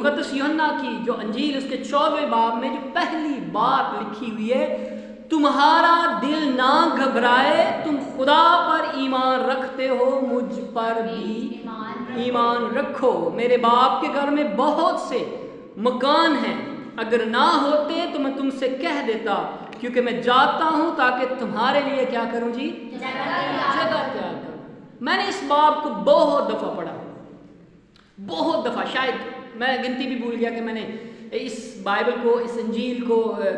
मुकद्दस यूहन्ना की जो अंजील उसके 14वें बाब में जो पहली बात लिखी हुई है, तुम्हारा दिल ना घबराए, तुम खुदा पर ईमान रखते हो, मुझ पर भी ईमान रखो। मेरे बाप के घर में बहुत से मकान हैं, अगर ना होते तो मैं तुमसे कह देता, क्योंकि मैं जाता हूं ताकि तुम्हारे लिए क्या करूं जी, जगह तैयार करूं। मैंने इस बाब को बहुत दफ़ा पढ़ा, बहुत दफ़ा, शायद मैं गिनती भी भूल गया कि मैंने इस बाइबल को, इस इंजील को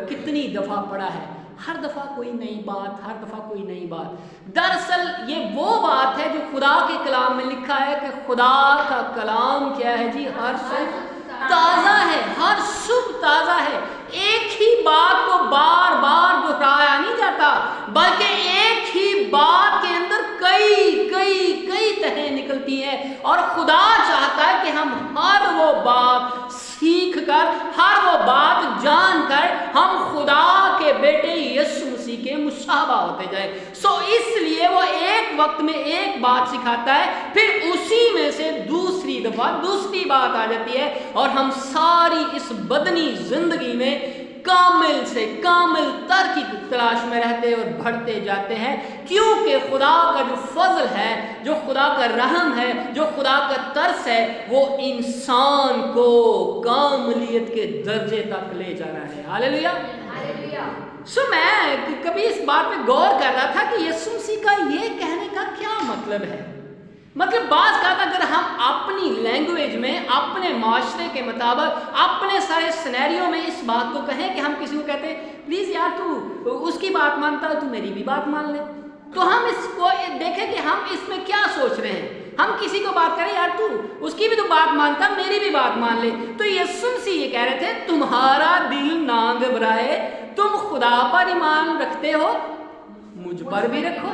कितनी दफ़ा पढ़ा है। हर दफ़ा कोई नई बात, हर दफ़ा कोई नई बात। दरअसल ये वो बात है जो खुदा के कलाम में लिखा है कि खुदा का कलाम क्या है जी, हर सुबह ताज़ा है, हर सुबह ताज़ा है। एक ही बात को बार बार दोहराया नहीं जाता, बल्कि एक ही बात के अंदर कई कई कई तहें निकलती हैं, और खुदा चाहता है कि हम हर वो बात सीख कर, हर वो बात जानकर हम खुदा के बेटे यीशु मसीह के मुशाबा होते जाए। इसलिए वो एक वक्त में एक बात सिखाता है, फिर उसी में से दूसरी दफा दूसरी बात आ जाती है, और हम सारी इस बदनी जिंदगी में कामिल से कामिल तर की तलाश में रहते और बढ़ते जाते हैं, क्योंकि खुदा का जो फजल है, जो खुदा का रहम है, जो खुदा का तरस है, वो इंसान को कामलियत के दर्जे तक ले जा रहा है। हालेलुया। मैं कभी इस बात पे गौर कर रहा था कि यीशु मसीह का ये कहने का क्या मतलब है। मतलब बात का अगर हम अपनी लैंग्वेज में, अपने माशरे के मुताबिक, अपने सारे सिनेरियो में इस बात को कहें कि हम किसी को कहते हैं प्लीज़ यार तू उसकी बात मानता है, तू मेरी भी बात मान ले, तो हम इसको देखें कि हम इसमें क्या सोच रहे हैं। हम किसी को बात करें यार तू उसकी भी तो बात मानता, मेरी भी बात मान ले, तो यीशु मसीह ये कह रहे थे तुम्हारा दिल ना घबराए, तुम खुदा पर ईमान रखते हो, मुझ पर भी रखो।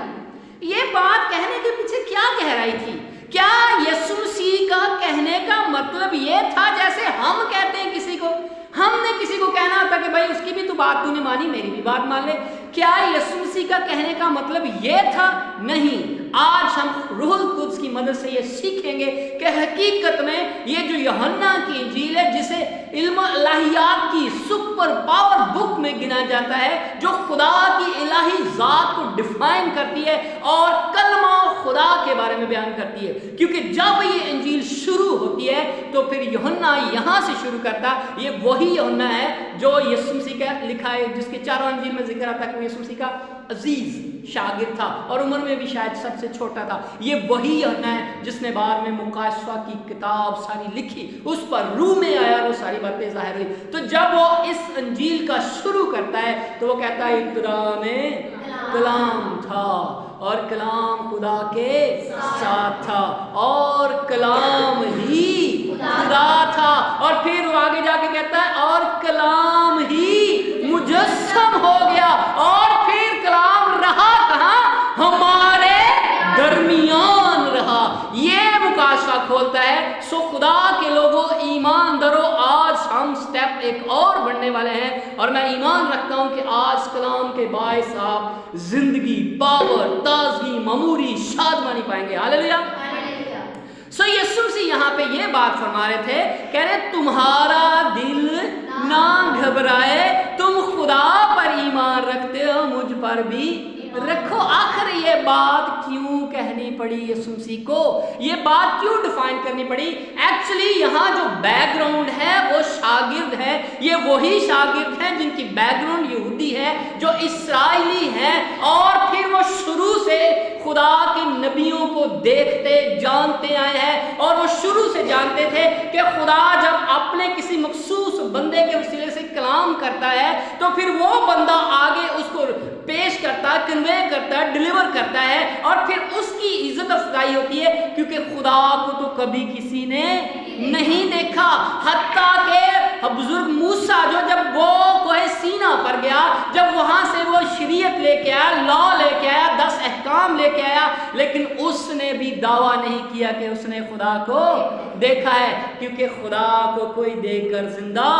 ये बात कहने के पीछे क्या गहराई थी? क्या यीशु मसीह का कहने का मतलब ये था जैसे हम कहते हैं किसी को, हमने किसी को कहना था कि भाई उसकी भी तो बात तूने मानी, मेरी भी बात मान ले? क्या यीशु मसीह का कहने का मतलब ये था? नहीं। आज हम रूहुल कुद्स की मदद से ये सीखेंगे कि हकीकत में ये जो यूहन्ना की इंजील है, जिसे इल्म इलाहियात की सुपर पावर बुक में गिना जाता है, जो खुदा की इलाही जात को डिफाइन करती है और कलमा खुदा के बारे में बयान करती है, क्योंकि जब ये इंजील शुरू होती है तो फिर यूहन्ना यहाँ से शुरू करता। ये वही यूहन्ना है जो यीशु मसीह का लिखा है, जिसके चारों इंजील में जिक्र आता है कि यीशु मसीह का अजीज शागिर्द था और उम्र में भी शायद सबसे छोटा था। ये वही यूहन्ना है जिसने बाद में मुकाशवा की किताब सारी लिखी, उस पर रूह में आया, वो सारी बातें जाहिर हुई। तो जब वो इस अंजील का शुरू करता है तो वो कहता है इब्तिदा में कलाम था और कलाम खुदा के साथ था और कलाम ही खुदा था, और फिर वो आगे जाके कहता है और कलाम ही मुजस्सम हो गया, और फिर कलाम रहा कहाँ? हमारे दरमियान रहा। ये मुकाशवा खोलता है। सो खुदा के लोगों, ईमानदारों, आज हम स्टेप एक और बढ़ने वाले हैं, और मैं ईमान रखता हूं कि आज कलाम के बायस आप जिंदगी, पावर, ताजगी, ममूरी, शादमानी पाएंगे। हालेलुया। सो यीशु मसीह यहाँ पे ये बात फरमा रहे थे, कह रहे तुम्हारा दिल ना घबराए, तुम खुदा पर ईमान रखते हो, मुझ पर भी रखो। आखिर ये बात क्यों कहनी पड़ी यीशु मसीह को? ये बात क्यों डिफाइन करनी पड़ी? एक्चुअली यहाँ जो बैकग्राउंड है वो शागिर्द है, ये वही शागिर्द हैं जिनकी बैकग्राउंड यहूदी है, जो इस्राएली हैं, और फिर वो शुरू से खुदा के नबियों को देखते जानते आए हैं, और वो शुरू से जानते थे कि खुदा जब अपने किसी मखसूस बंदे के वसीले से कलाम करता है तो फिर वो बंदा आगे उसको पेश करता है, कन्वे करता है, डिलीवर करता है, और फिर उसकी इज्जत अफजाई होती है, क्योंकि खुदा को तो कभी किसी ने नहीं देखा। हत्ता के बुजुर्ग मूसा जो जब वो कोहे सीना پر گیا, جب وہاں سے وہ شریعت لے کے آیا, لا لے کے آیا, 10 احکام لے کے آیا, لیکن اس نے بھی دعویٰ نہیں کیا کہ اس نے خدا کو دیکھا ہے, کیونکہ خدا کو کوئی دیکھ کر زندہ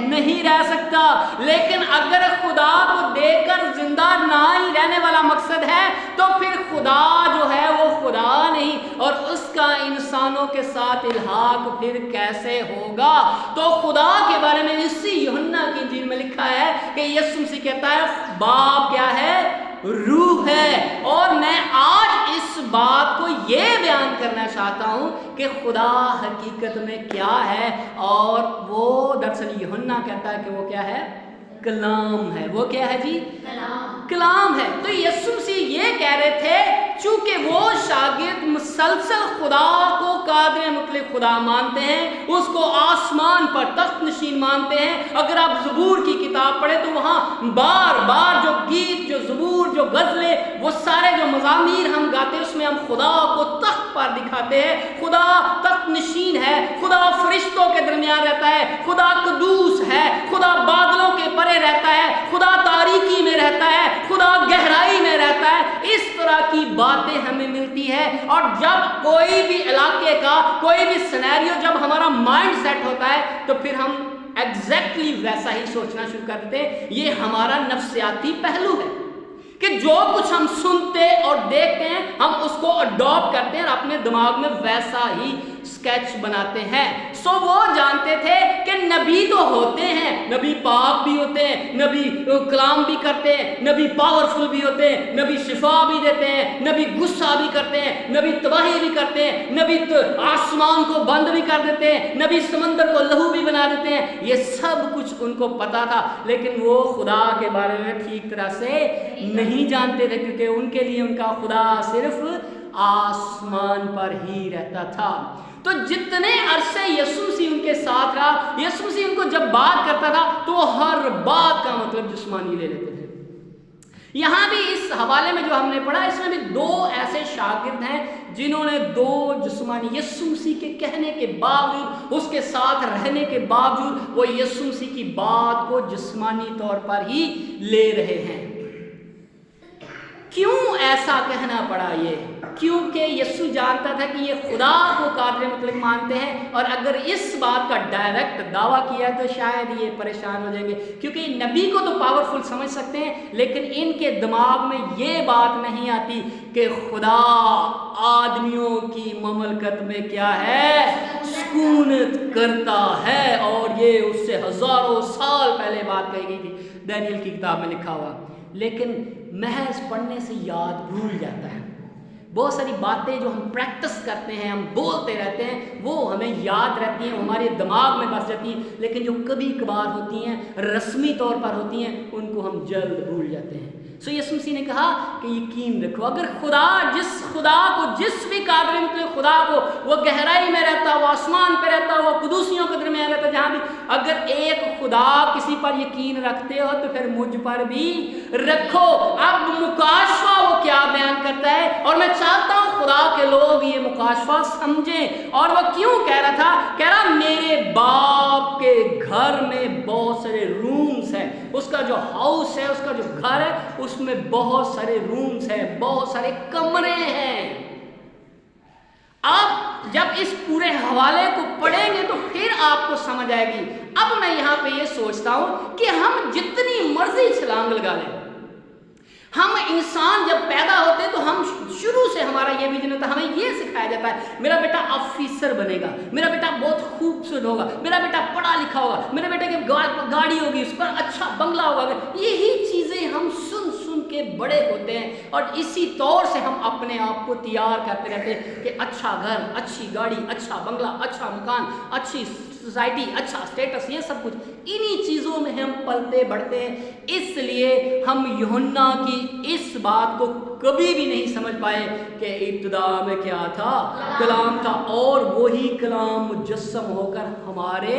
نہیں رہ سکتا. لیکن اگر خدا کو دیکھ کر زندہ نہ ہی رہنے والا مقصد ہے تو پھر خدا جو ہے وہ خدا نہیں, اور اس کا انسانوں کے ساتھ الحاق پھر کیسے ہوگا. تو خدا کے بارے میں اسی یوحنا کی انجیل میں لکھا ہے کہ یسوع مسیح کہتا ہے باپ کیا ہے, روح ہے. اور میں آج اس بات کو یہ بیان کرنا چاہتا ہوں کہ خدا حقیقت میں کیا ہے, اور وہ دراصل یوحنا کہتا ہے کہ وہ کیا ہے, کلام ہے. وہ کیا ہے جی, کلام ہے. تو یسوع مسیح یہ کہہ رہے تھے چونکہ وہ شاگرد مسلسل خدا کو قادر مطلق خدا مانتے ہیں, اس کو آسمان پر تخت نشین مانتے ہیں. اگر آپ زبور کی کتاب پڑھیں تو وہاں بار بار جو گیت, جو زبور, جو غزلیں, وہ سارے جو مزامیر ہم گاتے ہیں اس میں ہم خدا کو تخت پر دکھاتے ہیں. خدا تخت نشین ہے, خدا فرشتوں کے درمیان رہتا ہے, خدا قدوس ہے, خدا بادلوں کے پرے رہتا ہے, خدا تاریکی میں رہتا ہے, خدا گہرائی میں رہتا ہے. اس طرح کی باتیں ہمیں ملتی ہے. اور جب کوئی بھی علاقے کا کوئی بھی سینیریو جب ہمارا مائنڈ سیٹ ہوتا ہے تو پھر ہم ایگزیکٹلی ویسا ہی سوچنا شروع کر دیتے ہیں. یہ ہمارا نفسیاتی پہلو ہے کہ جو کچھ ہم سنتے اور دیکھتے ہیں ہم اس کو اڈاپٹ کرتے ہیں اور اپنے دماغ میں ویسا ہی اسکیچ بناتے ہیں. سو وہ جانتے تھے کہ نبی تو ہوتے ہیں, نبی پاک بھی ہوتے ہیں, نبی کلام بھی کرتے ہیں, نبی پاورفل بھی ہوتے ہیں, نبی شفا بھی دیتے ہیں, نبی غصہ بھی کرتے ہیں, نبی تباہی بھی کرتے ہیں, نبی آسمان کو بند بھی کر دیتے ہیں, نبی سمندر کو لہو بھی بنا دیتے ہیں. یہ سب کچھ ان کو پتا تھا, لیکن وہ خدا کے بارے میں ٹھیک طرح سے نہیں جانتے تھے, کیونکہ ان کے لیے ان کا خدا صرف آسمان پر ہی رہتا تھا. تو جتنے عرصے یسوع مسیح ان کے ساتھ رہا, یسوع مسیح ان کو جب بات کرتا تھا تو ہر بات کا مطلب جسمانی لے لیتے تھے. یہاں بھی اس حوالے میں جو ہم نے پڑھا اس میں بھی 2 ایسے شاگرد ہیں جنہوں نے 2 جسمانی, یسوع مسیح کے کہنے کے باوجود, اس کے ساتھ رہنے کے باوجود وہ یسوع مسیح کی بات کو جسمانی طور پر ہی لے رہے ہیں. کیوں ایسا کہنا پڑا؟ یہ کیونکہ یسوع جانتا تھا کہ یہ خدا کو قادر مطلق مانتے ہیں, اور اگر اس بات کا ڈائریکٹ دعویٰ کیا تو شاید یہ پریشان ہو جائیں گے, کیونکہ نبی کو تو پاورفل سمجھ سکتے ہیں لیکن ان کے دماغ میں یہ بات نہیں آتی کہ خدا آدمیوں کی مملکت میں کیا ہے, سکونت کرتا ہے. اور یہ اس سے ہزاروں سال پہلے بات کہی گئی تھی, دانیل کی کتاب میں لکھا ہوا, لیکن محض پڑھنے سے یاد بھول جاتا ہے. بہت ساری باتیں جو ہم پریکٹس کرتے ہیں, ہم بولتے رہتے ہیں, وہ ہمیں یاد رہتی ہیں, ہمارے دماغ میں بس جاتی ہیں, لیکن جو کبھی کبھار ہوتی ہیں, رسمی طور پر ہوتی ہیں, ان کو ہم جلد بھول جاتے ہیں. سو یسوع مسیح نے کہا کہ یقین رکھو, اگر خدا کو جس بھی قادر مطلق خدا کو, وہ گہرائی میں رہتا, وہ آسمان پہ رہتا, وہ قدوسیوں کے درمیان رہتا, جہاں بھی اگر ایک خدا کسی پر یقین رکھتے ہو تو پھر مجھ پر بھی رکھو. اب مکاشفہ وہ کیا بیان کرتا ہے, اور میں چاہتا ہوں خدا کے لوگ یہ مکاشفہ سمجھیں. اور وہ کیوں کہہ رہا تھا, کہہ رہا میرے باپ کے گھر میں بہت سارے رومز ہیں. اس کا جو ہاؤس ہے, اس کا جو گھر ہے, اس میں بہت سارے رومز ہیں, بہت سارے کمرے ہیں. آپ جب اس پورے حوالے کو پڑھیں گے تو پھر آپ کو سمجھ آئے گی. اب میں یہاں پہ یہ سوچتا ہوں کہ ہم جتنی مرضی چھلانگ لگا لیں, ہم انسان جب پیدا ہوتے ہیں تو ہم شروع سے ہمارا یہ ویژن ہوتا ہے, ہمیں یہ سکھایا جاتا ہے میرا بیٹا آفیسر بنے گا, میرا بیٹا بہت خوبصورت ہوگا, میرا بیٹا پڑھا لکھا ہوگا, میرے بیٹے کی گاڑی ہوگی, اس پر اچھا بنگلہ ہوگا. یہی چیزیں ہم سن کے بڑے ہوتے ہیں, اور اسی طور سے ہم اپنے آپ کو تیار کرتے رہتے ہیں کہ اچھا گھر, اچھی گاڑی, اچھا بنگلہ, اچھا مکان, اچھی سوسائٹی, اچھا اسٹیٹس, یہ سب کچھ انہی چیزوں میں ہم پلتے بڑھتے ہیں. اس لیے ہم یوحنا کی اس بات کو کبھی بھی نہیں سمجھ پائے کہ ابتدا میں کیا تھا, کلام تھا, اور وہی کلام مجسم ہو کر ہمارے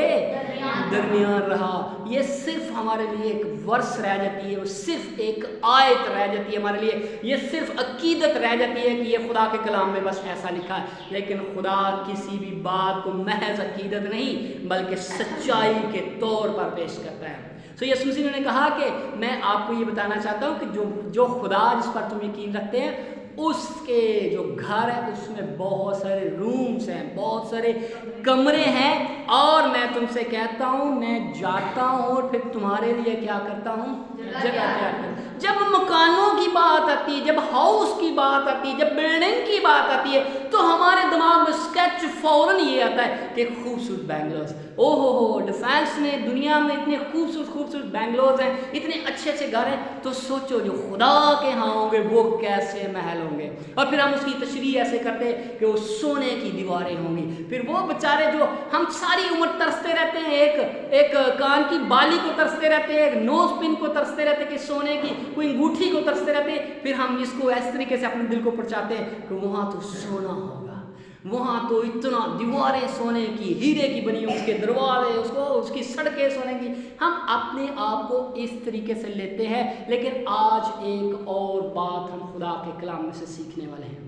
درمیان رہا. یہ صرف ہمارے لیے ایک ورس رہ جاتی ہے, وہ صرف ایک آیت رہ جاتی ہے ہمارے لیے, یہ صرف عقیدت رہ جاتی ہے کہ یہ خدا کے کلام میں بس ایسا لکھا ہے. لیکن خدا کسی بھی بات کو محض عقیدت نہیں بلکہ سچائی کے طور پر پیش کرتا ہے. सो यीशु मसीह ने कहा कि मैं आपको ये बताना चाहता हूँ कि जो खुदा जिस पर तुम यकीन रखते हैं उसके जो घर है उसमें बहुत सारे रूम्स हैं, बहुत सारे कमरे हैं, और मैं तुमसे कहता हूँ मैं जाता हूँ और फिर तुम्हारे लिए क्या करता हूँ, जगह तैयार करता हूँ। जब मकानों की बात आती है, जब हाउस की बात आती है, जब बिल्डिंग की बात आती है, तो हमारे दिमाग में स्केच फौरन ये आता है कि खूबसूरत बैंगलोर्स, ओहो डिफेंस में दुनिया में इतने खूबसूरत बैंगलोर्स हैं, इतने अच्छे अच्छे घर हैं, तो सोचो जो खुदा के यहाँ होंगे वो कैसे महल होंगे। और फिर हम उसकी तशरीह ऐसे करते हैं कि वो सोने की दीवारें होंगी। फिर वो बेचारे जो हम सारी उम्र तरसते रहते हैं, एक कान की बाली को तरसते रहते हैं, एक नोज पिन को तरसते रहते हैं कि सोने की कोई अंगूठी को तरसते रहते हैं, फिर हम इसको इस तरीके से अपने दिल को परचाते हैं कि वहाँ तो सोना होगा, वहाँ तो इतना दीवारें सोने की, हीरे की बनी, उसके दरवाजे, उसकी सड़कें सोने की। हम अपने आप को इस तरीके से लेते हैं, लेकिन आज एक और बात हम खुदा के कलाम में से सीखने वाले हैं।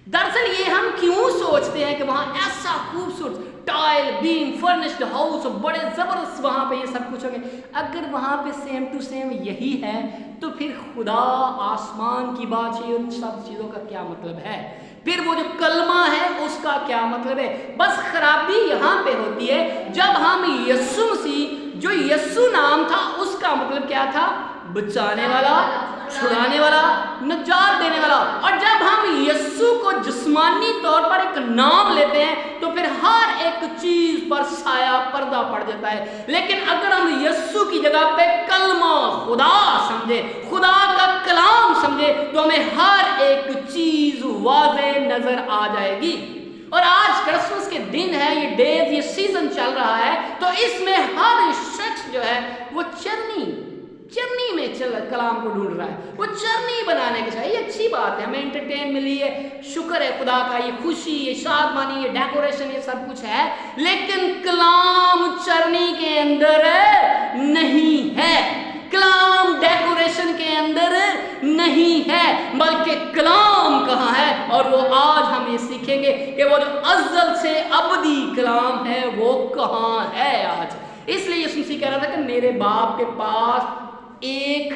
दरअसल ये हम क्यों सोचते हैं कि वहाँ ऐसा खूबसूरत टाइल बीम फर्निश्ड हाउस, बड़े ज़बरदस्त वहाँ पे ये सब कुछ होंगे। अगर वहाँ पे सेम टू सेम यही है तो फिर खुदा आसमान की बादशाही उन सब चीज़ों का क्या मतलब है? फिर वो जो कलमा है उसका क्या मतलब है? बस खराबी यहाँ पे होती है जब हम यीशु मसीह, जो यीशु नाम था उसका मतलब क्या था? बचाने वाला, छुड़ाने वाला, निजात देने वाला। और जब हम यीशु को जिस्मानी तौर पर एक नाम लेते हैं तो फिर हर एक चीज पर साया पर्दा पड़ जाता है। लेकिन अगर हम यीशु की जगह पे कलमा खुदा समझे, खुदा का कलाम समझे, तो हमें हर एक चीज वाज़ेह नजर आ जाएगी। और आज क्रिसमस के दिन है, ये डेज, ये सीजन चल रहा है, तो इसमें हर शख्स जो है वो चरनी में कलाम को ढूंढ रहा है, वो चरनी बनाने के चाहिए। ये अच्छी बात है, हमें एंटरटेन मिली है, शुक्र है खुदा का, ये खुशी, ये शादमानी, ये डेकोरेशन, ये सब कुछ है, लेकिन कलाम चरनी के अंदर नहीं है, कलाम डेकोरेशन के अंदर नहीं है, बल्कि कलाम कहाँ है? और वो आज हम ये सीखेंगे कि वो जो अज़ल से अबदी कलाम है वो कहाँ है आज। इसलिए यीशु मसीह कह रहा था कि मेरे बाप के पास एक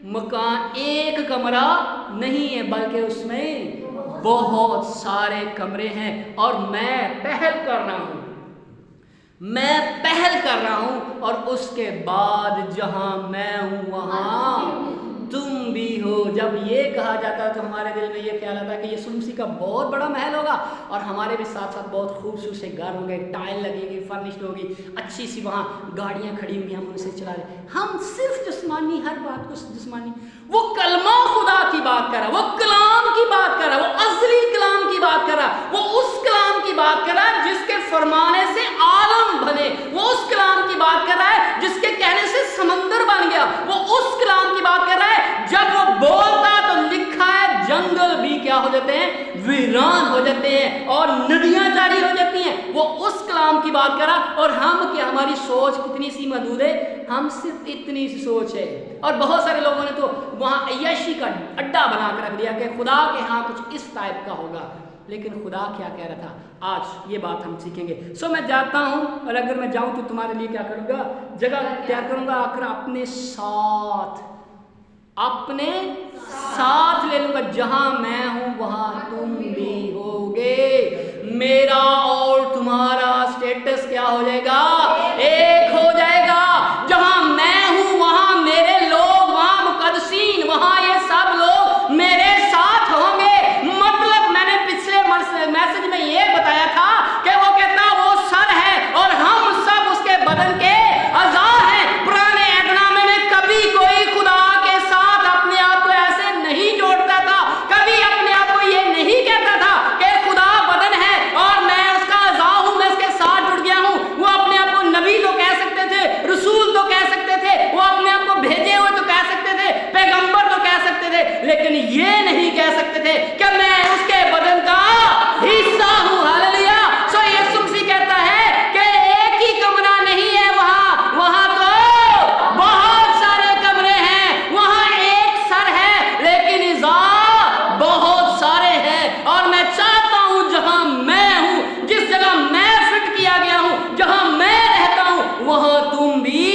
मकान, एक कमरा नहीं है, बल्कि उसमें बहुत सारे कमरे हैं, और मैं पहल कर रहा हूं, और उसके बाद जहां मैं हूं वहां तुम भी हो। जब ये कहा जाता है तो हमारे दिल में ये ख्याल आता है कि यीशु मसीह का बहुत बड़ा महल होगा, और हमारे भी साथ साथ बहुत खूबसूरत से घर होंगे, टाइल लगेगी, फर्निश्ड होगी, अच्छी सी वहाँ गाड़ियाँ खड़ी होंगी, हम उनसे चला रहे। हम सिर्फ जिस्मानी, हर बात को जिस्मानी, वो कलमा खुदा की बात कर रहा, वो कलाम की बात कर रहा, वो असली कलाम की बात कर रहा, वो उस कलाम की बात कर रहा है जिसके फरमाने से आलम बने, वो उस कलाम की बात कर रहा है जिसके कहने से समंदर बन गया, वो उस कलाम की बात कर रहा है जब वो बोलता तो लिखा है जंगल भी क्या हो जाते हैं? वीरान हो जाते हैं, और नदियां जारी हो जाती हैं। वो उस कलाम की बात करा, और हम क्या, हमारी सोच कितनी सी महदूद है, हम सिर्फ इतनी सी सोच है। और बहुत सारे लोगों ने तो वहाँ अय्याशी का अड्डा बना कर रख दिया कि खुदा के यहाँ कुछ इस टाइप का होगा, लेकिन खुदा क्या कह रहा था? आज ये बात हम सीखेंगे। सो मैं जाता हूँ, और अगर मैं जाऊँ तो तुम्हारे लिए क्या करूँगा? जगह तैयार करूँगा, आकर अपने साथ ले लूँगा, जहाँ मैं हूँ वहाँ तुम भी होगे। मेरा और तुम्हारा स्टेटस क्या हो जाएगा? एक हो जाएगा। जहाँ मैं हूँ वहाँ मेरे लोग, वहाँ मुकद्दसीन, वहाँ ये सब लोग मेरे साथ होंगे। मतलब मैंने पिछले मैसेज में ये बताया था कि वो कहता वो सर है और हम सब उसके बदन के अज़ा हैं। पुराने ऐहदनामे में कभी कोई खुदा के साथ अपने आप को ऐसे नहीं जोड़ता था, कभी अपने आप को ये नहीं कहता था कि खुदा बदन है और मैं उसका अज़ा हूँ, मैं उसके साथ जुड़ गया हूँ। वो अपने आप को नबी तो कह सकते थे, रसूल तो कह सकते थे, वो अपने आप को भेजे हुए तो कह सकते थे, पैगंबर तो कह सकते थे, लेकिन ये नहीं कह सकते थे कि मैं उसके बदन का हिस्सा हूँ। हालेलुया। सो यीशु मसीह कहता है कि एक ही कमरा नहीं है वहाँ तो बहुत सारे कमरे हैं, वहाँ एक सर है लेकिन इज़ा बहुत सारे हैं। और मैं चाहता हूँ जहाँ मैं हूँ, जिस जगह मैं फिट किया गया हूँ, जहाँ मैं रहता हूँ, वहाँ तुम भी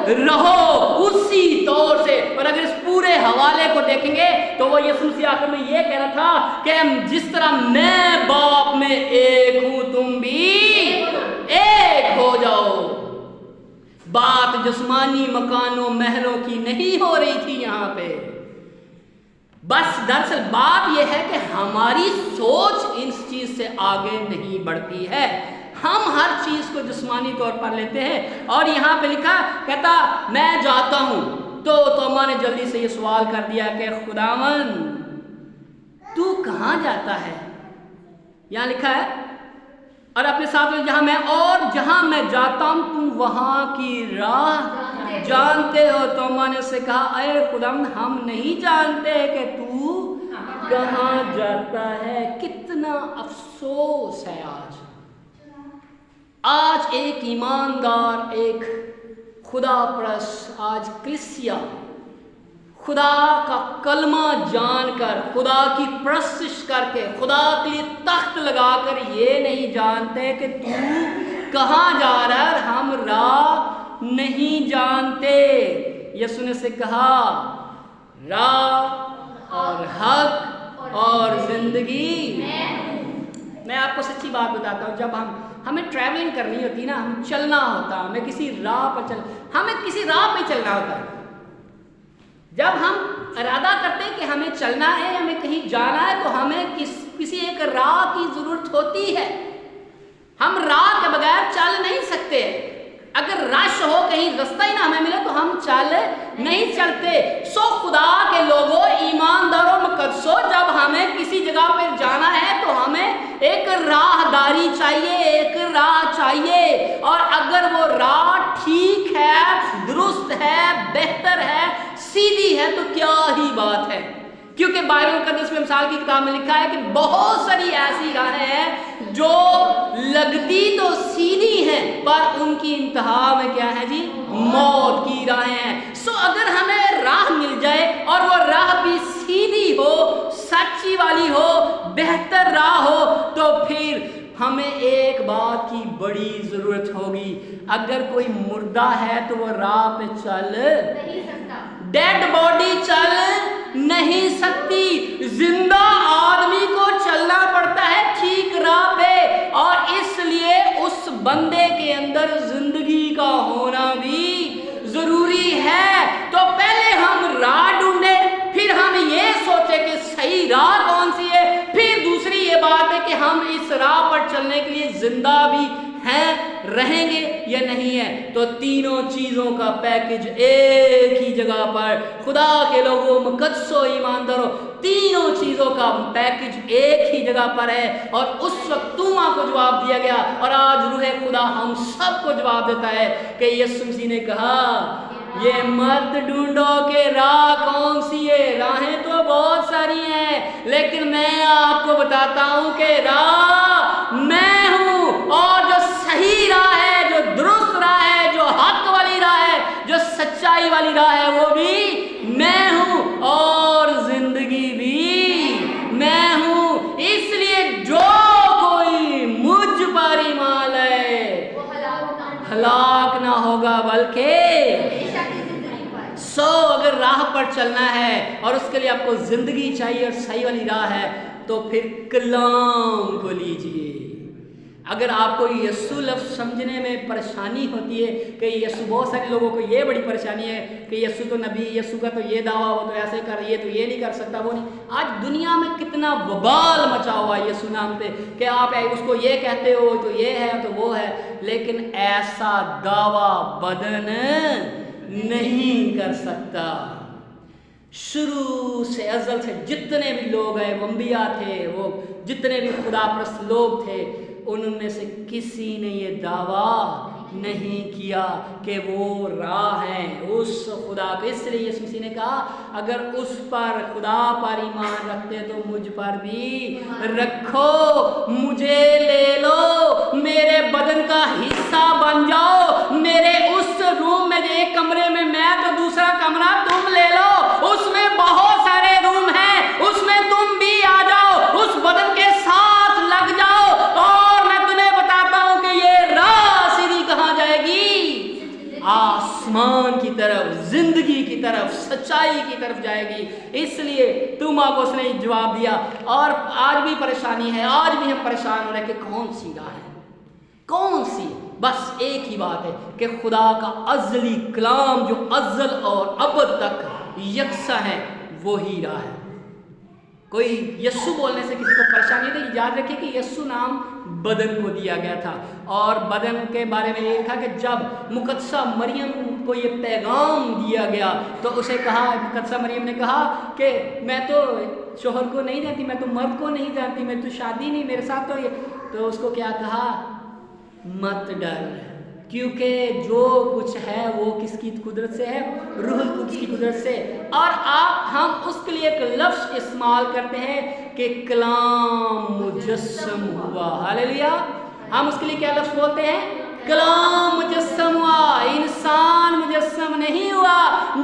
रहो। देखेंगे तो वो यीशु मसीह आखिर में ये कह रहा था कि जिस तरह मैं बाप में एक हूं तुम भी एक हो जाओ। बात जिस्मानी मकानों महलों की नहीं हो रही थी यहाँ पे, बस दरअसल बात यह है कि हमारी सोच इस चीज से आगे नहीं बढ़ती है। हम हर चीज को जिस्मानी तौर पर लेते हैं। और यहाँ पे लिखा कहता मैं जाता हूं, तो तोमा ने जल्दी से ये सवाल कर दिया कि खुदावन तू कहाँ जाता है? यहाँ लिखा है और अपने साथ में जहां मैं जाता हूं तुम वहां की राह जानते हो। तोमा ने उससे कहा अरे खुदावन हम नहीं जानते कि तू कहाँ जाता है। कितना अफसोस है आज एक ईमानदार, एक खुदा परस्त, आज कलीसिया खुदा का कलमा जानकर, खुदा की परस्तिश करके, खुदा के लिए तख्त लगाकर ये नहीं जानते कि तू कहाँ जा रहा है, हम राह नहीं जानते। यीशु ने से कहा राह और हक और जिंदगी। मैं आपको सच्ची बात बताता हूँ, जब हमें ट्रैवलिंग करनी होती है ना, हमें चलना होता है, हमें किसी राह पे चलना होता है। जब हम इरादा करते हैं कि हमें चलना है, हमें कहीं जाना है, तो हमें किसी एक राह की जरूरत होती है। हम राह के बगैर चल नहीं सकते। अगर रश हो, कहीं रास्ता ही ना हमें मिले तो हम चल नहीं चलते। सो खुदा के लोगों, ईमानदारों, मुकद्दसों, जब हमें किसी जगह पर जाना है तो हमें एक राहदारी चाहिए, एक राह चाहिए। और अगर वो राह ठीक है, दुरुस्त है, बेहतर है, सीधी है तो क्या ही बात है। क्योंकि बाइबल मुकद्दस में मिसाल की किताब में लिखा है कि बहुत सारी ऐसी राहें हैं जो लगती तो सीधी हैं पर उनकी इंतहा में क्या है जी, मौत की राहें हैं। सो अगर हमें राह मिल जाए और वो राह भी सीधी हो, सच्ची वाली हो, बेहतर राह हो, तो फिर हमें एक बात की बड़ी जरूरत होगी। अगर कोई मुर्दा है तो वो राह पे चल नहीं सकता, डेड बॉडी चल नहीं सकती। जिंदा आदमी को चलना पड़ता है ठीक राह पे, और इसलिए उस बंदे के अंदर जिंदगी का होना भी जरूरी है। तो पहले हम राह ढूंढे, फिर हम ये सोचे कि सही राह कौन सी है, फिर दूसरी ये बात है कि हम इस राह पर चलने के लिए जिंदा भी हैं, रहेंगे या नहीं है। तो तीनों चीजों का पैकेज एक ही जगह पर, खुदा के लोगों, मुकद्दसों, ईमानदारों, तीनों चीजों का पैकेज एक ही जगह पर है। और उस वक्त तूमा को जवाब दिया गया, और आज रूहे खुदा हम सबको जवाब देता है कि यीशु मसीह ने कहा ये मत ढूंढो कि राह कौन सी है, राहें तो बहुत सारी हैं, लेकिन मैं आपको बताता हूं कि राह मैं हूं, और जो सही राह है, जो दुरुस्त राह है, जो हक वाली राह है, जो सच्चाई वाली राह है, वो भी मैं हूं, और जिंदगी भी मैं हूं। इसलिए जो कोई मुझ पर ईमान लाए हलाक ना होगा बल्कि अगर राह पर चलना है और उसके लिए आपको जिंदगी चाहिए और सही वाली राह है, तो फिर कलाम को लीजिए। अगर आपको यीशु लफ्ज़ समझने में परेशानी होती है कि यीशु, बहुत सारे लोगों को ये बड़ी परेशानी है कि यीशु तो नबी, यीशु का तो ये दावा, वो तो ऐसे कर, ये तो ये नहीं कर सकता, वो नहीं। आज दुनिया में कितना वबाल मचा हुआ है यीशु नाम पे कि आप उसको ये कहते हो तो ये है तो वो है, लेकिन ऐसा दावा बदन नहीं कर सकता। शुरू से, अज़ल से जितने भी लोग हैं, वो अंबिया थे, वो जितने भी खुदाप्रस्त लोग थे, उनमें से किसी ने ये दावा नहीं किया कि वो राह है उस खुदा को। इसलिए यीशु मसीह ने कहा अगर उस पर, खुदा पर ईमान रखते तो मुझ पर भी रखो, मुझे ले लो, मेरे बदन का हिस्सा बन जाओ। मेरे उस रूम में, एक कमरे में मैं तो दूसरा कमरा तुम ले लो, उसमें बहुत सारे रूम हैं, उसमें तुम भी आ जाओ, उस बदन के साथ लग जाओ, और मैं तुम्हें बताता हूं कि ये राह सीधी कहां जाएगी, आसमान आसमान की तरफ, जिंदगी की तरफ, सच्चाई की तरफ जाएगी। इसलिए तोमा को उसने जवाब दिया। और आज भी परेशानी है, आज भी हम परेशान हो रहे हैं कि कौन सी राह है, कौन सी। बस एक ही बात है कि खुदा का अज़ली कलाम जो अज़ल और अबद तक यकसा है वो ही राह है। कोई यस्सु बोलने से किसी को परेशानी नहीं। याद रखिए कि यस्सु नाम बदन को दिया गया था, और बदन के बारे में ये लिखा कि जब मुकद्दसा मरियम को ये पैगाम दिया गया तो उसे कहा, मुकद्दसा मरियम ने कहा कि मैं तो शोहर को नहीं जानती, मैं तो मर्द को नहीं जानती, मैं तो शादी नहीं मेरे साथ तो ये। तो उसको क्या कहा, मत डर, क्योंकि जो कुछ है वो किसकी कुदरत से है, रूहुल कुद्स की कुदरत से। और हम उसके लिए एक लफ्ज़ इस्तेमाल करते हैं कि कलाम मुजस्सम हुआ। हालेलुया। हम उसके लिए क्या लफ्ज़ बोलते हैं, कलाम मुजस्सम हुआ। इंसान मुजस्सम नहीं हुआ।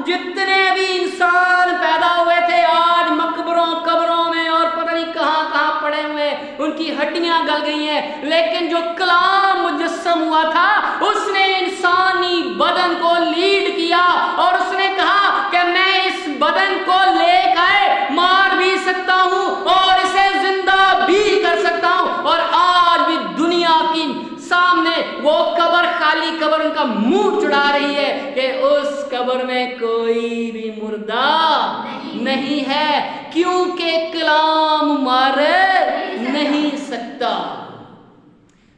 जितने भी इंसान पैदा हुए थे आज मकबरों कब्रों में और पता नहीं कहाँ कहाँ पड़े हुए, उनकी हड्डियां गल गई हैं, लेकिन जो कलाम मुजस्सम हुआ था उसने इंसानी बदन को लीड किया और उसने कहा कि मैं इस बदन को लेकर मार भी सकता हूँ और इसे जिंदा भी कर सकता हूँ। और आज भी दुनिया की सामने वो कब्र, खाली कब्र उनका मुंह चढ़ा रही है कि उस कब्र में कोई भी मुर्दा नहीं है, क्योंकि कलाम मर नहीं सकता।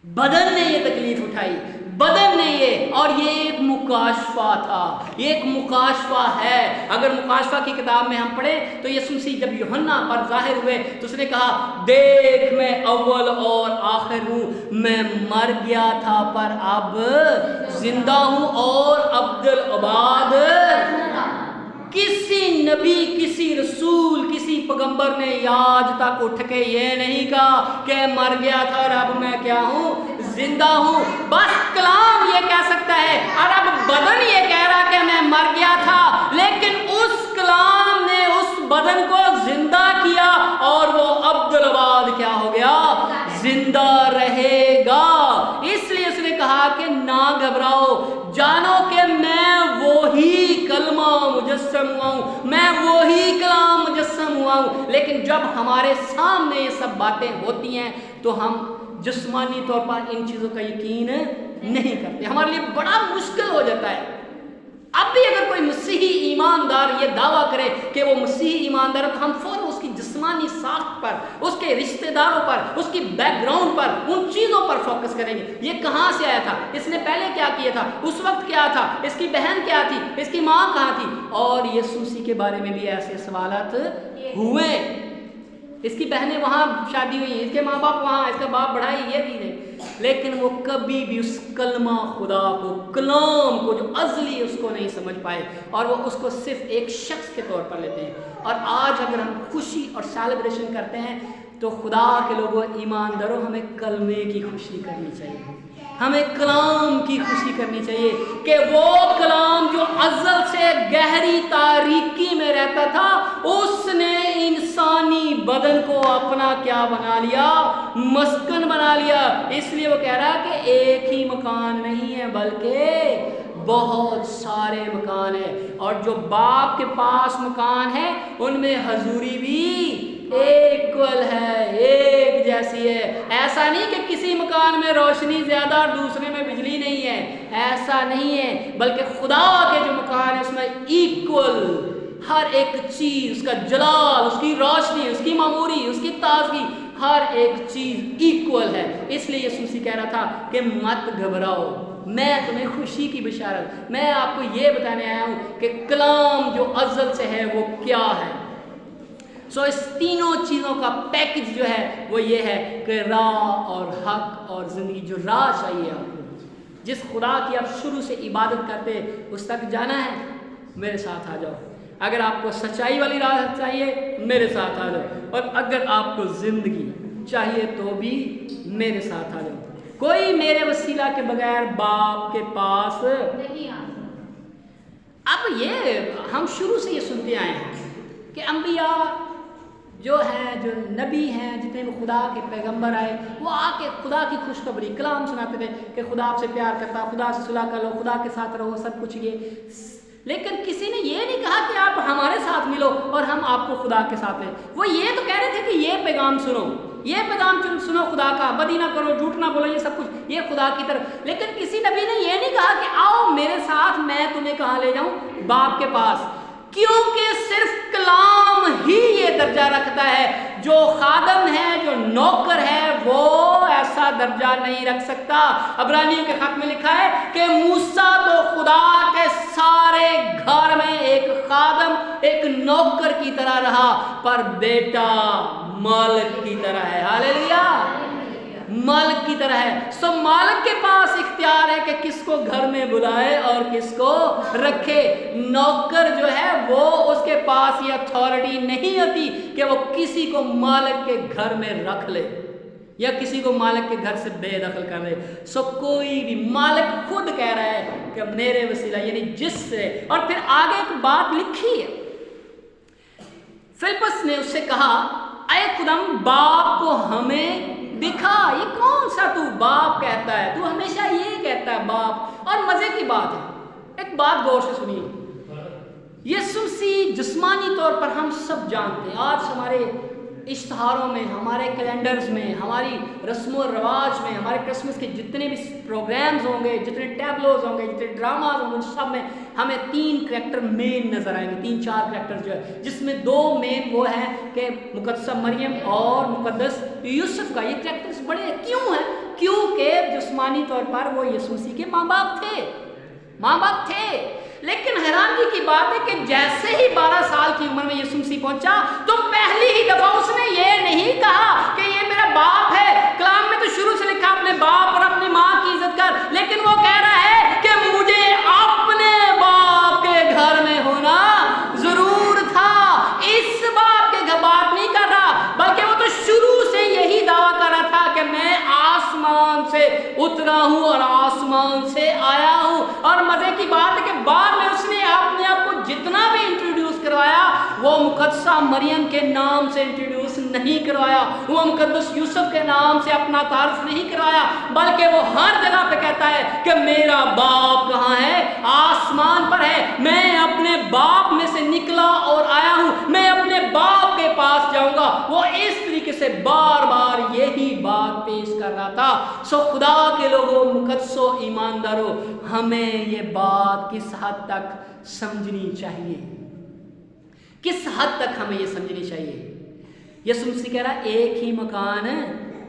बदन ने ये तकलीफ उठाई, बदन ने ये, और ये एक मुकाशफा था, ये एक मुकाशफा है। अगर मुकाशफा की किताब में हम पढ़ें तो यीशु मसीह जब यूहन्ना पर जाहिर हुए तो उसने कहा, देख मैं अव्वल और आखिर हूँ, मैं मर गया था पर अब जिंदा हूँ और अब्दुल अबाद। किसी नबी, किसी रसूल, किसी पैगंबर ने आज तक उठ के ये नहीं कहा कि मर गया था और अब मैं क्या हूँ, जिंदा हूँ। बस कलाम ये कह सकता है, और अब बदन ये कह रहा कि मैं मर गया था, लेकिन उस कलाम ने उस बदन को जिंदा किया और वो अब्दुल अबाद क्या हो गया, जिंदा रहेगा। इसलिए उसने कहा कि ना घबराओ, जानो कि मैं वो ही कलमा मुजस्सम हुआ हूँ, मैं वो ही कलाम मुजस्सम हुआ हूँ। लेकिन जब हमारे सामने ये सब बातें होती हैं तो हम जिस्मानी तौर पर इन चीज़ों का यकीन नहीं करते, हमारे लिए बड़ा मुश्किल हो जाता है। अब भी अगर कोई मसीही ईमानदार ये दावा करे कि वो मसीही ईमानदार है तो हम फौरन उसकी जिस्मानी साख्त पर, उसके रिश्तेदारों पर, उसकी बैकग्राउंड पर, उन चीज़ों पर फोकस करेंगे। ये कहाँ से आया था, इसने पहले क्या किया था, उस वक्त क्या था, इसकी बहन क्या थी, इसकी माँ कहाँ थी। और यीशु मसीह के बारे में भी ऐसे सवालात हुए, इसकी बहनें वहाँ शादी हुई, इसके माँ बाप वहाँ, इसका बाप बढ़ाई, ये भी नहीं। लेकिन वो कभी भी उस कलमा खुदा को, कलाम को जो अज़ली, उसको नहीं समझ पाए और वो उसको सिर्फ एक शख्स के तौर पर लेते हैं। और आज अगर हम खुशी और सेलिब्रेशन करते हैं तो खुदा के लोगों, ईमानदारों, हमें कलमे की खुशी करनी चाहिए, हमें कलाम की खुशी करनी चाहिए कि वो कलाम जो अज़ल से गहरी तारीकी में रहता था उसने इंसानी बदन को अपना क्या बना लिया, मस्कन बना लिया। इसलिए वो कह रहा है कि एक ही मकान नहीं है बल्कि बहुत सारे मकान है, और जो बाप के पास मकान है उनमें हजूरी भी इक्वल है, एक जैसी है। ऐसा नहीं कि किसी मकान में रोशनी ज्यादा और दूसरे में बिजली नहीं है, ऐसा नहीं है, बल्कि खुदा के जो मकान है उसमें इक्वल हर एक चीज, उसका जलाल, उसकी रोशनी, उसकी मामूरी, उसकी ताजगी, हर एक चीज इक्वल है। इसलिए यीशु मसीह कह रहा था कि मत घबराओ, मैं तुम्हें खुशी की बिशारत, मैं आपको ये बताने आया हूँ कि कलाम जो अज़ल से है वो क्या है। सो इस तीनों चीज़ों का पैकेज जो है वो ये है कि राह और हक और ज़िंदगी। जो राह चाहिए आपको, जिस खुदा की आप शुरू से इबादत करते उस तक जाना है, मेरे साथ आ जाओ। अगर आपको सच्चाई वाली राह चाहिए, मेरे साथ आ जाओ। और अगर आपको ज़िंदगी चाहिए तो भी मेरे साथ आ जाओ। कोई मेरे वसीला के बगैर बाप के पास नहीं आ सकता। अब ये हम शुरू से ये सुनते आए हैं कि अंबिया جو نبی ہیں, جتنے بھی خدا کے پیغمبر آئے, وہ آ کے خدا کی خوشخبری کلام سناتے تھے کہ خدا آپ سے پیار کرتا, خدا سے صلح کر لو, خدا کے ساتھ رہو, سب کچھ یہ. لیکن کسی نے یہ نہیں کہا کہ آپ ہمارے ساتھ ملو اور ہم آپ کو خدا کے ساتھ لیں. وہ یہ تو کہہ رہے تھے کہ یہ پیغام سنو, یہ پیغام سنو خدا کا, بدی نہ کرو, جھوٹ نہ بولو, یہ سب کچھ یہ خدا کی طرف. لیکن کسی نبی نے یہ نہیں کہا کہ آؤ میرے ساتھ, میں تمہیں کہاں لے جاؤں, باپ کے پاس. کیونکہ صرف کلام ہی یہ درجہ رکھتا ہے. جو خادم ہے, جو نوکر ہے, وہ ایسا درجہ نہیں رکھ سکتا. عبرانیوں کے خط میں لکھا ہے کہ موسیٰ تو خدا کے سارے گھر میں ایک خادم, ایک نوکر کی طرح رہا, پر بیٹا مالک کی طرح ہے. ہاللیلویا, مالک کی طرح ہے. سو مالک کے پاس اختیار ہے کہ کس کو گھر میں بلائے اور کس کو رکھے. نوکر جو ہے وہ اس کے پاس یہ اتھارٹی نہیں ہوتی کہ وہ کسی کو مالک کے گھر میں رکھ لے یا کسی کو مالک کے گھر سے بے دخل کر دے. سو کوئی بھی, مالک خود کہہ رہا ہے کہ میرے وسیلہ, یعنی جس سے. اور پھر آگے ایک بات لکھی ہے, فلپس نے اس سے کہا اے خداوند باپ کو ہمیں دکھا. یہ کون سا تو باپ کہتا ہے, تو ہمیشہ یہ کہتا ہے باپ. اور مزے کی بات ہے, ایک بات غور سے سنیے. یسوع مسیح جسمانی طور پر ہم سب جانتے ہیں, آج ہمارے اشتہاروں میں, ہمارے کیلنڈرز میں, ہماری رسم و رواج میں, ہمارے کرسمس کے جتنے بھی پروگرامز ہوں گے, جتنے ٹیبلوز ہوں گے, جتنے ڈراماز ہوں گے, سب میں ہمیں 3 کریکٹر مین نظر آئیں گے, 3-4 کریکٹر جو ہے, جس میں 2 مین وہ ہیں کہ مقدسہ مریم اور مقدس یوسف کا. یہ کریکٹرز بڑے کیوں ہیں؟ کیونکہ جسمانی طور پر وہ یسوع مسیح کے ماں باپ تھے. لیکن حیرانگی کی بات ہے کہ جیسے ہی 12 سال کی عمر میں یسوع مسیح پہنچا تو پہلی ہی دفعہ اس نے یہ نہیں کہا کہ یہ میرا باپ ہے. کلام میں تو شروع سے لکھا اپنے باپ اور اپنی ماں کی عزت کر, لیکن وہ کہہ رہا ہے کہ مجھے اپنے باپ کے گھر میں ہونا ضرور تھا. اس باپ کے گھر بات نہیں کر رہا, بلکہ وہ تو شروع سے یہی دعویٰ کر رہا تھا کہ میں آسمان سے اترا ہوں اور آسمان سے آیا ہوں. اور مزے کی بات ہے کہ بعد میں اس نے اپنے آپ کو جتنا بھی انٹروڈیوس کروایا وہ مقدسہ مریم کے نام سے انٹروڈیوس نہیں کروایا, وہ مقدس یوسف کے نام سے اپنا تعارف نہیں کروایا, بلکہ وہ ہر جگہ پہ کہتا ہے کہ میرا باپ کہاں ہے, آسمان پر ہے. میں اپنے باپ میں سے نکلا اور آیا ہوں, میں اپنے باپ کے پاس جاؤں گا. وہ اس طریقے سے بار بار یہی بات پیش کر رہا تھا. سو خدا کے لوگوں, مقدسو, ایمانداروں, ہمیں یہ بات کس حد تک سمجھنی چاہیے, کس حد تک ہمیں یہ سمجھنی چاہیے. یسوع مسیح کہہ رہا ایک ہی مکان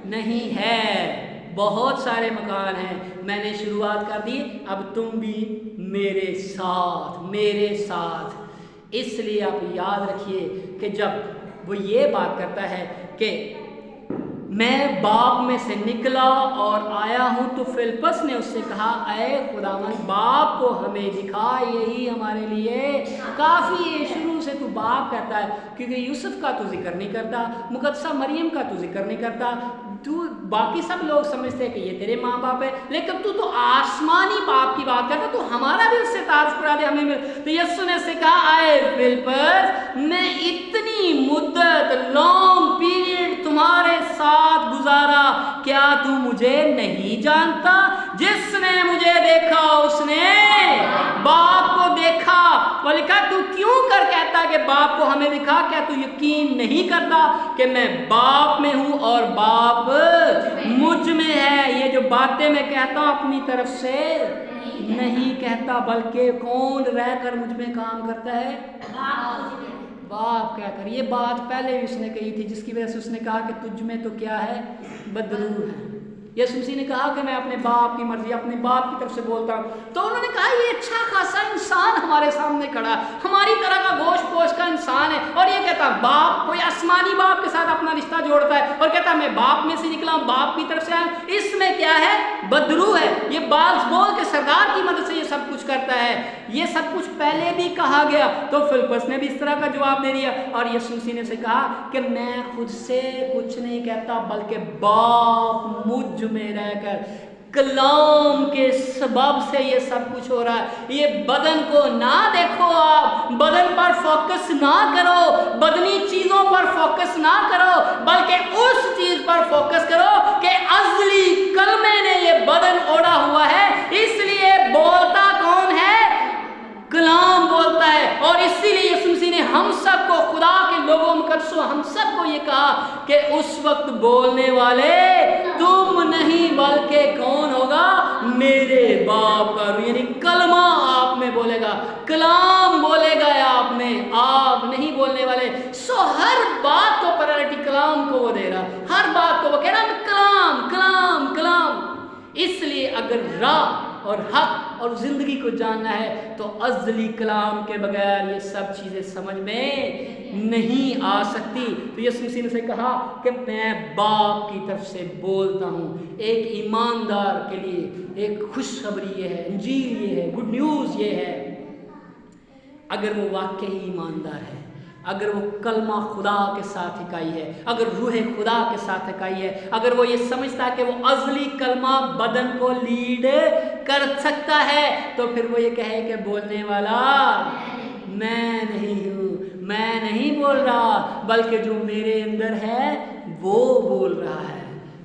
نہیں ہے, بہت سارے مکان ہیں. میں نے شروعات کر دی, اب تم بھی میرے ساتھ. اس لیے آپ یاد رکھیے کہ جب وہ یہ بات کرتا ہے کہ میں باپ میں سے نکلا اور آیا ہوں, تو فلپس نے اس سے کہا اے خداوند باپ کو ہمیں دکھا, یہی ہمارے لیے کافی ہے. شروع سے تو باپ کہتا ہے کیونکہ یوسف کا تو ذکر نہیں کرتا, مقدسہ مریم کا تو ذکر نہیں کرتا. تو باقی سب لوگ سمجھتے ہیں کہ یہ تیرے ماں باپ ہے, لیکن تو آسمانی باپ کی بات کرتا, تو ہمارا بھی اس سے تعارف کرا دے ہمیں. تو یسوع نے سے کہا اے فلپس, میں اتنی مدت لانگ پیریڈ تمہارے ساتھ گزارا, کیا تو مجھے نہیں جانتا؟ جس نے مجھے دیکھا اس نے باپ کو دیکھا. وہ لکھا تو کیوں کر کہتا کہ باپ کو ہمیں دکھا, کیا تو یقین نہیں کرتا کہ میں باپ میں ہوں اور باپ مجھ میں ہے؟ یہ جو باتیں میں کہتا ہوں اپنی طرف سے نہیں کہتا, بلکہ کون رہ کر مجھ میں کام کرتا ہے؟ باپ کہہ کر. یہ بات پہلے بھی اس نے کہی تھی, جس کی وجہ سے اس نے کہا کہ تجھ میں تو کیا ہے, بدروح ہے. یسوع مسیح نے کہا کہ میں اپنے باپ کی مرضی, اپنے باپ کی طرف سے بولتا ہوں. تو انہوں نے کہا یہ اچھا خاصا انسان ہمارے سامنے کھڑا ہے, ہماری طرح کا گوشت پوش کا انسان ہے, اور یہ کہتا ہے باپ, کوئی آسمانی باپ کے ساتھ اپنا رشتہ جوڑتا ہے اور کہتا ہے میں باپ میں سے نکلا ہوں, باپ کی طرف سے آیا. اس میں کیا ہے؟ بدروح ہے. یہ باز بول کے سردار کی مدد سے یہ سب کچھ کرتا ہے. یہ سب کچھ پہلے بھی کہا گیا. تو فلپس نے بھی اس طرح کا جواب دے دیا, اور یسوع مسیح نے سے کہا کہ میں خود سے کچھ نہیں کہتا, بلکہ باپ مجھ میں رہ کر کلام کے سبب سے یہ سب کچھ ہو رہا ہے. یہ بدن کو نہ دیکھو، آپ بدن پر فوکس نہ کرو، بدنی چیزوں پر فوکس نہ کرو، بلکہ اس چیز پر فوکس کرو کہ ازلی کلمے نے یہ بدن اوڑا ہوا ہے. اس لیے بولتا کون ہے؟ کلام بولتا ہے. اور اسی لیے یسوع مسیح نے ہم سب کو، خدا کے لوگوں مقدسوں، ہم سب کو یہ کہا کہ اس وقت بولنے والے تم نہیں بلکہ کون ہوگا؟ میرے باپ کا روح، یعنی کلمہ آپ میں بولے گا، کلام بولے گا آپ میں، آپ نہیں بولنے والے. سو ہر بات کو پرائرٹی کلام کو وہ دے رہا، ہر بات کو وہ کہہ رہا کلام کلام کلام. اس لیے اگر راہ اور حق اور زندگی کو جاننا ہے تو ازلی کلام کے بغیر یہ سب چیزیں سمجھ میں نہیں آ سکتی. تو یسوع مسیح نے سے کہا کہ میں باپ کی طرف سے بولتا ہوں. ایک ایماندار کے لیے ایک خوشخبری یہ ہے، انجیل یہ ہے، گڈ نیوز یہ ہے، اگر وہ واقعی ایماندار ہے، اگر وہ کلمہ خدا کے ساتھ اکائی ہے، اگر روح خدا کے ساتھ اکائی ہے، اگر وہ یہ سمجھتا ہے کہ وہ ازلی کلمہ بدن کو لیڈ کر سکتا ہے، تو پھر وہ یہ کہے کہ بولنے والا میں نہیں ہوں، میں نہیں بول رہا، بلکہ جو میرے اندر ہے وہ بول رہا ہے.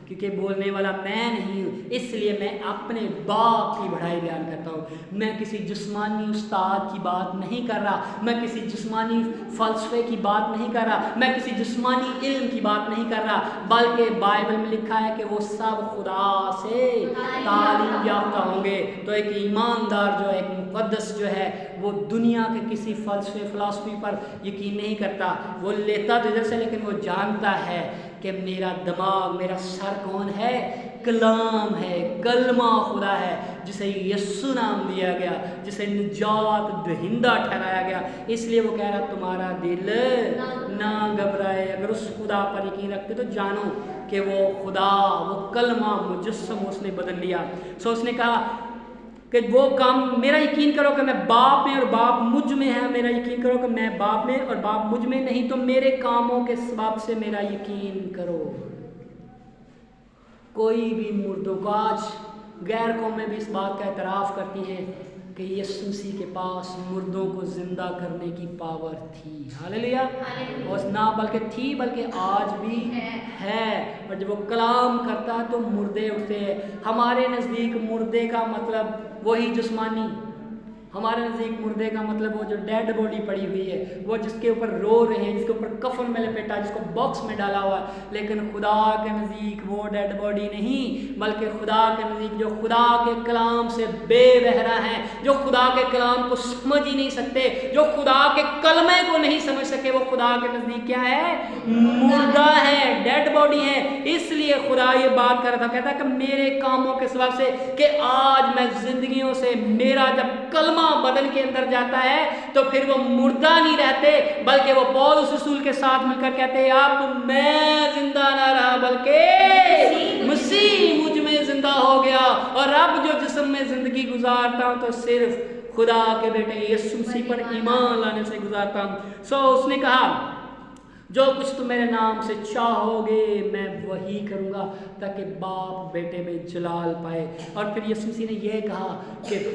کیونکہ بولنے والا میں نہیں ہوں، اس لیے میں اپنے باپ کی بڑائی بیان کرتا ہوں. میں کسی جسمانی استاد کی بات نہیں کر رہا، میں کسی جسمانی فلسفے کی بات نہیں کر رہا، میں کسی جسمانی علم کی بات نہیں کر رہا، بلکہ بائبل میں لکھا ہے کہ وہ سب خدا سے تعلیم یافتہ ہوں گے. تو ایک ایماندار جو ہے، ایک مقدس جو ہے، وہ دنیا کے کسی فلسفے فلسفی پر یقین نہیں کرتا. وہ لیتا تو ادھر سے، لیکن وہ جانتا ہے کہ میرا دماغ، میرا سر کون ہے؟ کلام ہے، کلمہ خدا ہے، جسے یسوع نام دیا گیا، جسے نجات دہندہ ٹھہرایا گیا. اس لیے وہ کہہ رہا تمہارا دل نہ گھبرائے. اگر اس خدا پر یقین رکھتے تو جانو کہ وہ خدا، وہ کلمہ مجسم اس نے بدل لیا. سو اس نے کہا کہ وہ کام، میرا یقین کرو کہ میں باپ میں اور باپ مجھ میں ہے، میرا یقین کرو کہ میں باپ میں اور باپ مجھ میں، نہیں تو میرے کاموں کے سبب سے میرا یقین کرو. کوئی بھی مردوں کو، آج غیر قومیں بھی اس بات کا اعتراف کرتی ہیں کہ یسوع مسیح کے پاس مردوں کو زندہ کرنے کی پاور تھی. ہاللیلویا. اور نہ بلکہ تھی، بلکہ آج بھی ہے. اور جب وہ کلام کرتا ہے تو مردے اٹھتے ہیں. ہمارے نزدیک مردے کا مطلب وہی جسمانی، ہمارے نزدیک مردے کا مطلب وہ جو ڈیڈ باڈی پڑی ہوئی ہے، وہ جس کے اوپر رو رہے ہیں، جس کے اوپر کفن میں لپیٹا، جس کو باکس میں ڈالا ہوا ہے. لیکن خدا کے نزدیک وہ ڈیڈ باڈی نہیں، بلکہ خدا کے نزدیک جو خدا کے کلام سے بے بہرا ہیں، جو خدا کے کلام کو سمجھ ہی نہیں سکتے، جو خدا کے کلمے کو نہیں سمجھ سکے، وہ خدا کے نزدیک کیا ہے؟ مردہ ہے، ڈیڈ باڈی ہے. اس لیے خدا یہ بات کر رہا تھا، کہتا کہ میرے کاموں کے سبب سے، کہ آج میں زندگیوں سے، میرا جب کلمہ بدن کے اندر جاتا ہے تو پھر وہ مردہ نہیں رہتے، بلکہ وہ پولس رسول کے ساتھ مل کر کہتے ہیں اب میں زندہ نہ رہا بلکہ مسیح مجھ میں زندہ ہو گیا. اور اب جو جسم میں زندگی گزارتا ہوں تو صرف خدا کے بیٹے یسوع مسیح پر ایمان لانے سے گزارتا ہوں. سو اس نے کہا جو کچھ تم میرے نام سے چاہو گے میں وہی کروں گا، تاکہ باپ بیٹے میں جلال پائے. اور پھر یسوع مسیح نے یہ کہا کہ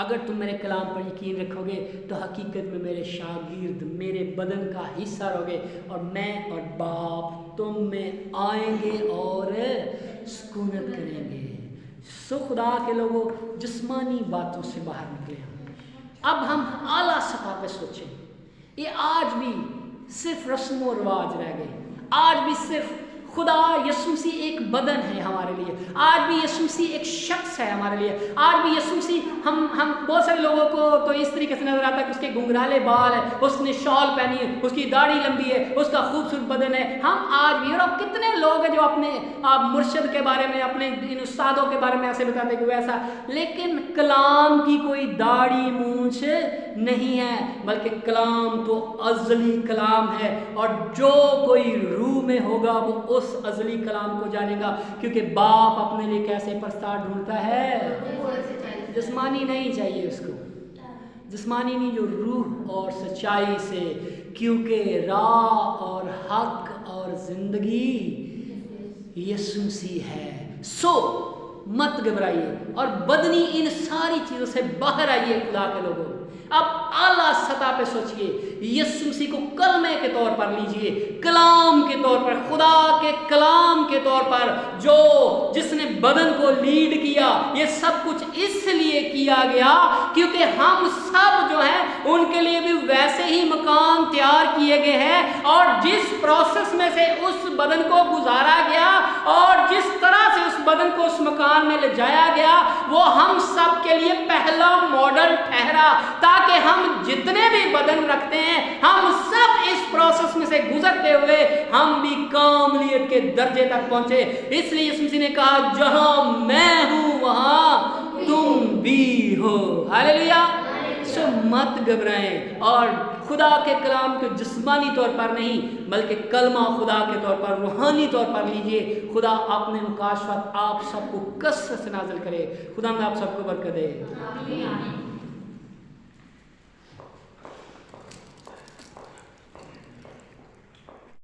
اگر تم میرے کلام پر یقین رکھو گے تو حقیقت میں میرے شاگرد، میرے بدن کا حصہ رہو گے، اور میں اور باپ تم میں آئیں گے اور سکونت کریں گے. سو خدا کے لوگوں، جسمانی باتوں سے باہر نکلے ہم. اب ہم اعلیٰ سطح پہ سوچیں. یہ آج بھی صرف رسم و رواج رہ گئے. آج بھی صرف خدا یسوع مسیح ایک بدن ہے ہمارے لیے. آج بھی یسوع مسیح ایک شخص ہے ہمارے لیے. آج بھی یسوع مسیح ہم بہت سارے لوگوں کو تو اس طریقے سے نظر آتا ہے کہ اس کے گھنگرالے بال ہے، اس نے شال پہنی ہے، اس کی داڑھی لمبی ہے، اس کا خوبصورت بدن ہے. ہم آج بھی، اور کتنے لوگ ہیں جو اپنے مرشد کے بارے میں، اپنے ان استادوں کے بارے میں ایسے بتاتے کہ وہ ایسا، لیکن کلام کی کوئی داڑھی مونچھ نہیں ہے، بلکہ کلام تو ازلی کلام ہے. اور جو کوئی روح میں ہوگا وہ اس ازلی کلام کو جانے گا، کیونکہ باپ اپنے لیے کیسے پرستار ڈھونڈتا ہے؟ جسمانی نہیں چاہیے اس کو، جسمانی نہیں، جو روح اور سچائی سے، کیونکہ راہ اور حق اور زندگی یسوع مسیح ہے. سو मत घबराइए और बदनी इन सारी चीज़ों से बाहर आइए खुदा के लोगों। अब आला सतह पे सोचिए, यीशु मसीह को कलमे के तौर पर लीजिए, कलाम के तौर पर, खुदा के कलाम के तौर पर, जो जिसने बदन को लीड किया। ये सब कुछ इसलिए किया गया क्योंकि हम सब जो हैं उनके लिए भी वैसे ही मकान तैयार किए गए हैं, और जिस प्रोसेस में से उस बदन को गुजारा गया और जिस तरह से उस बदन को उस मकान में ले जाया गया, वो हम सब के लिए पहला मॉडल ठहरा, ताकि हम जितने भी बदन रखते हैं, हम सब इस प्रोसेस में से गुजरते हुए हम भी कामलियत के दर्जे तक पहुंचे। इसलिए यीशु मसीह ने कहा, जहां मैं हूं वहां तुम भी हो। हालेलुया। सो मत घबराएं और खुदा के कलाम को जिस्मानी तौर पर नहीं बल्कि कलमा खुदा के तौर पर, रूहानी तौर पर लीजिए। खुदा अपने मुकाशफत आप सबको कसरत से नाज़िल करे। खुदा आप सबको बरकत दे।